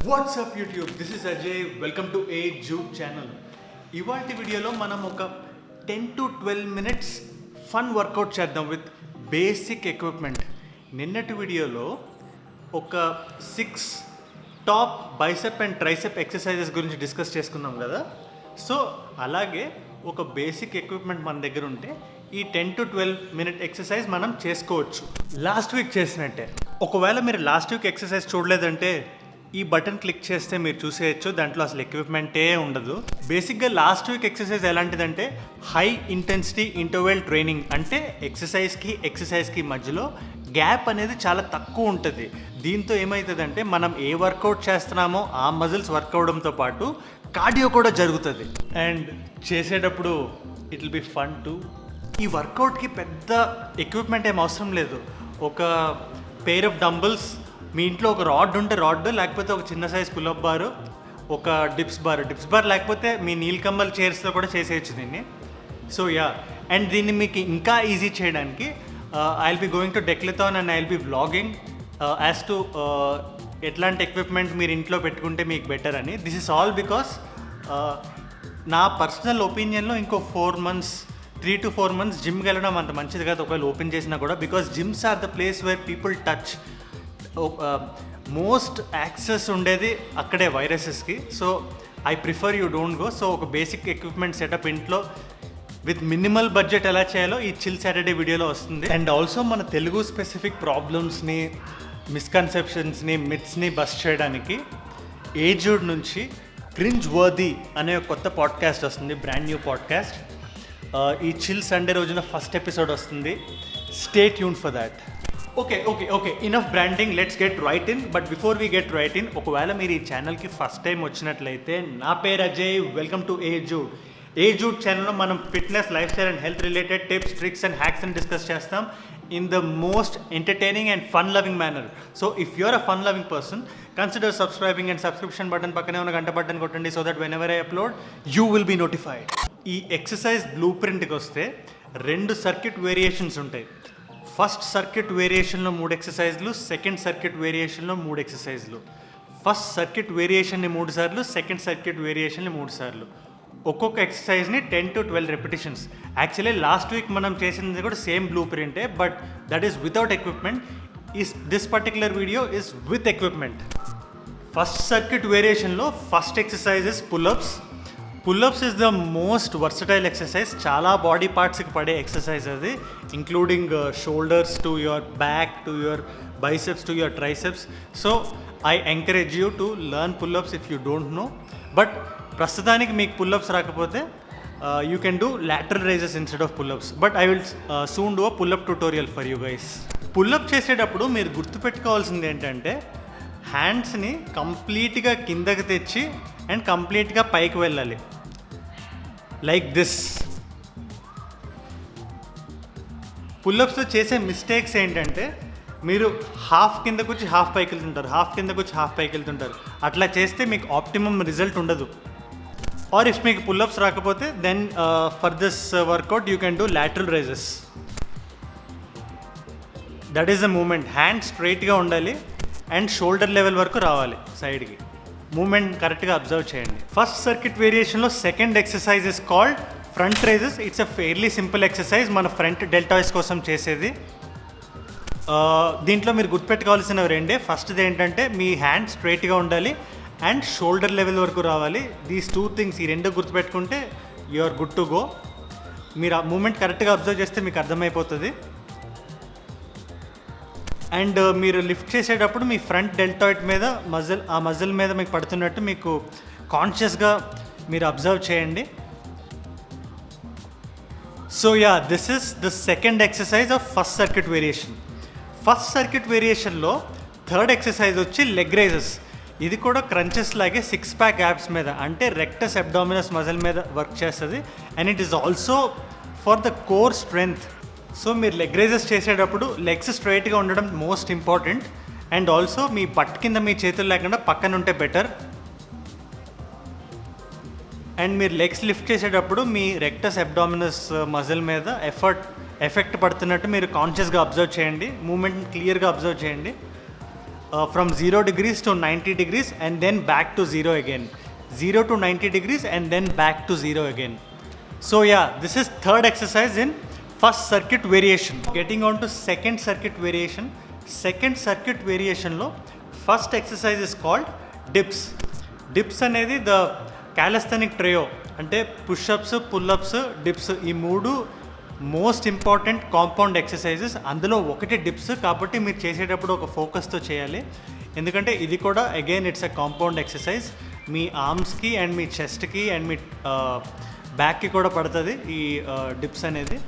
WhatsApp YouTube, this is Ajay. Welcome to A Jude channel. ఇవాల్టి వీడియోలో మనం ఒక 10 to 12 minutes ఫన్ వర్కౌట్ చేద్దాం విత్ బేసిక్ ఎక్విప్మెంట్. నిన్నటి వీడియోలో ఒక 6 top bicep and tricep exercises గురించి డిస్కస్ చేసుకున్నాం కదా. సో అలాగే ఒక బేసిక్ ఎక్విప్మెంట్ మన దగ్గర ఉంటే ఈ 10 to 12 minute ఎక్సర్సైజ్ మనం చేసుకోవచ్చు లాస్ట్ వీక్ చేసినట్టే. ఒకవేళ మీరు లాస్ట్ వీక్ ఎక్సర్సైజ్ చూడలేదంటే ఈ బటన్ క్లిక్ చేస్తే మీరు చూసేయచ్చు, దాంట్లో అసలు ఎక్విప్మెంటే ఉండదు. బేసిక్గా లాస్ట్ వీక్ ఎక్సర్సైజ్ ఎలాంటిదంటే హై ఇంటెన్సిటీ ఇంటర్వెల్ ట్రైనింగ్. అంటే ఎక్సర్సైజ్కి మధ్యలో గ్యాప్ అనేది చాలా తక్కువ ఉంటుంది. దీంతో ఏమవుతుందంటే మనం ఏ వర్కౌట్ చేస్తున్నామో ఆ మజిల్స్ వర్క్ అవడంతో పాటు కార్డియో కూడా జరుగుతుంది. అండ్ చేసేటప్పుడు it will be fun to. ఈ వర్కౌట్కి పెద్ద ఎక్విప్మెంట్ ఏం అవసరం లేదు. ఒక పెయిర్ ఆఫ్ డంబుల్స్, మీ ఇంట్లో ఒక రాడ్ ఉంటే రాడ్, లేకపోతే ఒక చిన్న సైజ్ పుల్అప్ బారు, ఒక డిప్స్ బార్ లేకపోతే మీ నీలకమ్మల్ చైర్స్లో కూడా చేసేయచ్చు దీన్ని. సో యా, అండ్ దీన్ని మీకు ఇంకా ఈజీ చేయడానికి I will be going to Decathlon and I will be vlogging as to ఎట్లాంటి ఎక్విప్మెంట్ మీరు ఇంట్లో పెట్టుకుంటే మీకు బెటర్ అని. దిస్ ఇస్ ఆల్ బికాస్ నా పర్సనల్ ఒపీనియన్లో ఇంకో 3 to 4 months జిమ్కి వెళ్ళడం అంత మంచిది కాదు ఒకవేళ ఓపెన్ చేసినా కూడా. Because gyms are the place where people touch. Most access ఉండేది అక్కడే వైరసెస్కి. So I prefer you don't go. So ఒక బేసిక్ ఎక్విప్మెంట్ సెటప్ ఇంట్లో విత్ మినిమల్ బడ్జెట్ ఎలా చేయాలో ఈ చిల్ సాటర్డే వీడియోలో వస్తుంది. అండ్ ఆల్సో మన తెలుగు స్పెసిఫిక్ ప్రాబ్లమ్స్ని, మిస్కన్సెప్షన్స్ని, మిత్స్ని బస్ట్ చేయడానికి ఏజూడ్ నుంచి క్రింజ్ వర్దీ అనే ఒక కొత్త పాడ్కాస్ట్ వస్తుంది, బ్రాండ్ న్యూ పాడ్కాస్ట్. ఈ చిల్ సండే రోజున ఫస్ట్ ఎపిసోడ్ వస్తుంది. Stay tuned for that. Okay enough branding, let's get right in. But before we get right in, ఒకవేళ మీరు ఈ ఛానల్కి ఫస్ట్ టైం వచ్చినట్లయితే, నా పేరు Ajay, welcome to A Jude ఛానల్లో మనం fitness, life style and health related tips, tricks and hacks అని డిస్కస్ చేస్తాం in the most entertaining and fun loving manner. So if you're a fun loving person, consider subscribing and subscription button పక్కనే ఉన్న గంట button కొట్టండి, so that whenever I upload you will be notified. ఈ exercise blue ప్రింట్కి వస్తే 2 circuit variations ఉంటాయి. First circuit వేరియేషన్లో 3 ఎక్సర్సైజ్లు, సెకండ్ సర్క్యూట్ వేరియేషన్లో 3 ఎక్సర్సైజ్లు. ఫస్ట్ సర్క్యూట్ వేరియేషన్ని 3 సార్లు, సెకండ్ సర్క్యూట్ వేరియేషన్ని 3 సార్లు. ఒక్కొక్క ఎక్సర్సైజ్ని 10 to 12 repetitions. Actually last week మనం చేసింది కూడా సేమ్ బ్లూ ప్రింటే, but that is without equipment. This particular video is with equipment. First circuit వేరియేషన్లో first exercise is pullups. Pullups is the most versatile exercise. చాలా body పార్ట్స్కి పడే exercise అది, including shoulders to your back, to your biceps, to your triceps. So I encourage you to learn pullups if you don't no. But ప్రస్తుతానికి మీకు pullups రాకపోతే you can do lateral raises instead of pull-ups. But I will soon do a pull up tutorial for you guys. Pull up చేసేటప్పుడు మీరు గుర్తుపెట్టుకోవాల్సింది ఏంటంటే, హ్యాండ్స్ని కంప్లీట్గా కిందకి తెచ్చి అండ్ కంప్లీట్గా పైకి వెళ్ళాలి, లైక్ దిస్. పుల్అప్స్లో చేసే మిస్టేక్స్ ఏంటంటే, మీరు హాఫ్ కిందకు వచ్చి హాఫ్ పైకి వెళ్తుంటారు, హాఫ్ కిందకు వచ్చి హాఫ్ పైకి వెళ్తుంటారు. అట్లా చేస్తే మీకు ఆప్టిమమ్ రిజల్ట్ ఉండదు. ఆర్ ఇఫ్ మీకు పుల్అప్స్ రాకపోతే then for this workout you can do lateral raises. That is the moment. Hand స్ట్రైట్గా ఉండాలి అండ్ షోల్డర్ లెవెల్ వరకు రావాలి సైడ్కి. మూమెంట్ కరెక్ట్గా అబ్జర్వ్ చేయండి. ఫస్ట్ సర్క్యూట్ వేరియేషన్లో second exercise is called front raises. It's a fairly simple exercise, మన front deltoids కోసం చేసేది. దీంట్లో మీరు గుర్తుపెట్టుకోవాల్సిన 2. ఫస్ట్ది ఏంటంటే మీ హ్యాండ్ స్ట్రైట్గా ఉండాలి అండ్ షోల్డర్ లెవెల్ వరకు రావాలి. దీస్ 2 things, ఈ 2 గుర్తుపెట్టుకుంటే you are good to go. మీరు ఆ మూమెంట్ కరెక్ట్గా అబ్జర్వ్ చేస్తే మీకు అర్థమైపోతుంది. అండ్ మీరు లిఫ్ట్ చేసేటప్పుడు మీ ఫ్రంట్ డెల్టాయిడ్ మీద ఆ మజిల్ మీద మీకు పడుతున్నట్టు మీకు కాన్షియస్గా మీరు అబ్జర్వ్ చేయండి. So yeah, this is the second exercise of first circuit variation. First circuit వేరియేషన్లో థర్డ్ ఎక్సర్సైజ్ వచ్చి లెగ్ రైజెస్. ఇది కూడా క్రంచెస్ లాగే 6 pack abs మీద, అంటే రెక్టస్ అబ్డామినస్ మజిల్ మీద వర్క్ చేస్తుంది. And it is also for the core strength. So మీరు లెగ్ రైజెస్ చేసేటప్పుడు లెగ్స్ స్ట్రైట్గా ఉండడం మోస్ట్ ఇంపార్టెంట్. అండ్ ఆల్సో మీ బట్ కింద మీ చేతులు లేకుండా పక్కన ఉంటే బెటర్. అండ్ మీరు లెగ్స్ లిఫ్ట్ చేసేటప్పుడు మీ రెక్టస్ అబ్డామినస్ మజిల్ మీద ఎఫెక్ట్ పడుతున్నట్టు మీరు కాన్షియస్గా అబ్జర్వ్ చేయండి. మూమెంట్ క్లియర్గా అబ్జర్వ్ చేయండి. from 0 degrees to 90 degrees and then back to 0 again. 0 to 90 degrees and then back to 0 again. So yeah, this is third exercise in first circuit variation. Getting on to second circuit variation. Second circuit variation lo first exercise is called dips. Dips అనేది the calisthenic trio, అంటే push-ups, pull-ups, dips, ఈ మూడు most important compound exercises. అందులో ఒకటి dips, కాబట్టి మీరు చేసేటప్పుడు ఒక ఫోకస్తో చేయాలి. ఎందుకంటే ఇది కూడా again it's a compound exercise. మీ ఆర్మ్స్కి అండ్ మీ చెస్ట్కి అండ్ మీ బ్యాక్కి కూడా పడుతుంది ఈ డిప్స్ అనేది.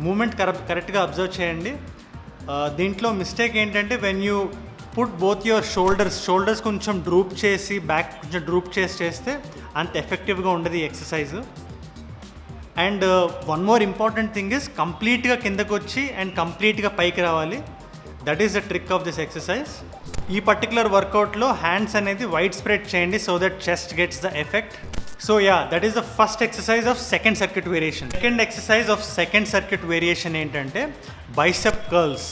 మూమెంట్ కరెక్ట్గా అబ్జర్వ్ చేయండి. దీంట్లో మిస్టేక్ ఏంటంటే when you put both your shoulders కొంచెం డ్రూప్ చేసి బ్యాక్ కొంచెం డ్రూప్ చేస్తే అంత ఎఫెక్టివ్గా ఉండదు ఈ exercise. And one more important thing is కంప్లీట్గా కిందకు వచ్చి అండ్ కంప్లీట్గా పైకి రావాలి. That is the trick of this exercise. ఈ పర్టికులర్ వర్కౌట్లో హ్యాండ్స్ అనేది వైడ్ స్ప్రెడ్ చేయండి so that chest gets the effect. So yeah, that is the first exercise of second circuit variation. Second exercise of second circuit variation ఏంటంటే bicep curls.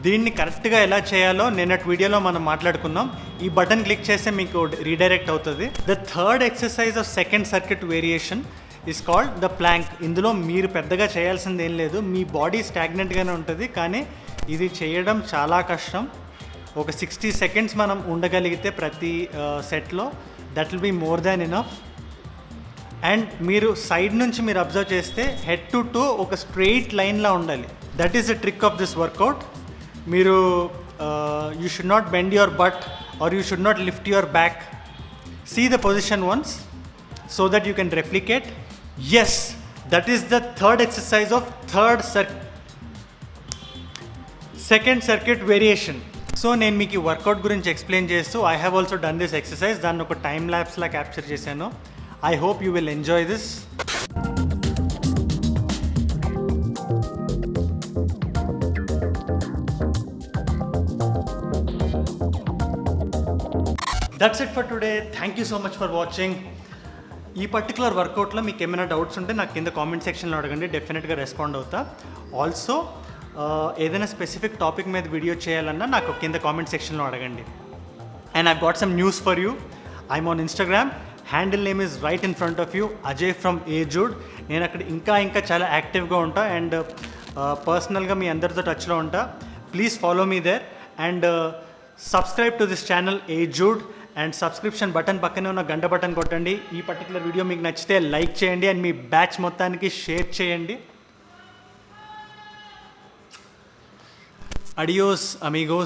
దీన్ని కరెక్ట్గా ఎలా చేయాలో నిన్నటి వీడియోలో మనం మాట్లాడుకున్నాం. ఈ బటన్ క్లిక్ చేస్తే మీకు రీడైరెక్ట్ అవుతుంది. The third exercise of second circuit variation is called the plank. ఇందులో మీరు పెద్దగా చేయాల్సింది ఏం లేదు, మీ బాడీ స్టాగ్నెంట్గానే ఉంటుంది, కానీ ఇది చేయడం చాలా కష్టం. ఒక 60 సెకండ్స్ మనం ఉండగలిగితే ప్రతి సెట్లో, that will be more than enough. And మీరు సైడ్ నుంచి మీరు అబ్జర్వ్ చేస్తే హెడ్ టు టో ఒక స్ట్రెయిట్ లైన్లా ఉండాలి. That is the trick of this workout. మీరు you should not bend your butt or you should not lift your back. See the position once so that you can replicate. Yes, that is the third exercise of second circuit variation. So నేను మీకు ఈ work out గురించి explain చేస్తూ I have also done this exercise. దాన్ని ఒక time ల్యాప్స్లా capture చేశాను. I hope you will enjoy this. That's it for today. Thank you so much for watching. ఈ particular వర్కౌట్లో మీకు ఏమైనా డౌట్స్ ఉంటే నాకు కింద కామెంట్ సెక్షన్లో అడగండి, డెఫినెట్గా రెస్పాండ్ అవుతా. ఆల్సో ఏదైనా స్పెసిఫిక్ టాపిక్ మీద వీడియో చేయాలన్నా నాకు కింద కామెంట్ సెక్షన్లో అడగండి. And I've got some news for you. I'm on Instagram. Handle name is right in front of you, Ajay from ఏజూడ్. నేను అక్కడ ఇంకా చాలా యాక్టివ్గా ఉంటా అండ్ పర్సనల్గా మీ అందరితో టచ్లో ఉంటా. Please follow me there and subscribe to this channel ఏజూడ్. అండ్ సబ్స్క్రిప్షన్ బటన్ పక్కనే ఉన్న గంట బటన్ కొట్టండి. ఈ పర్టికులర్ వీడియో మీకు నచ్చితే లైక్ చేయండి అండ్ మీ బ్యాచ్ మొత్తానికి షేర్ చేయండి. Adios Amigos.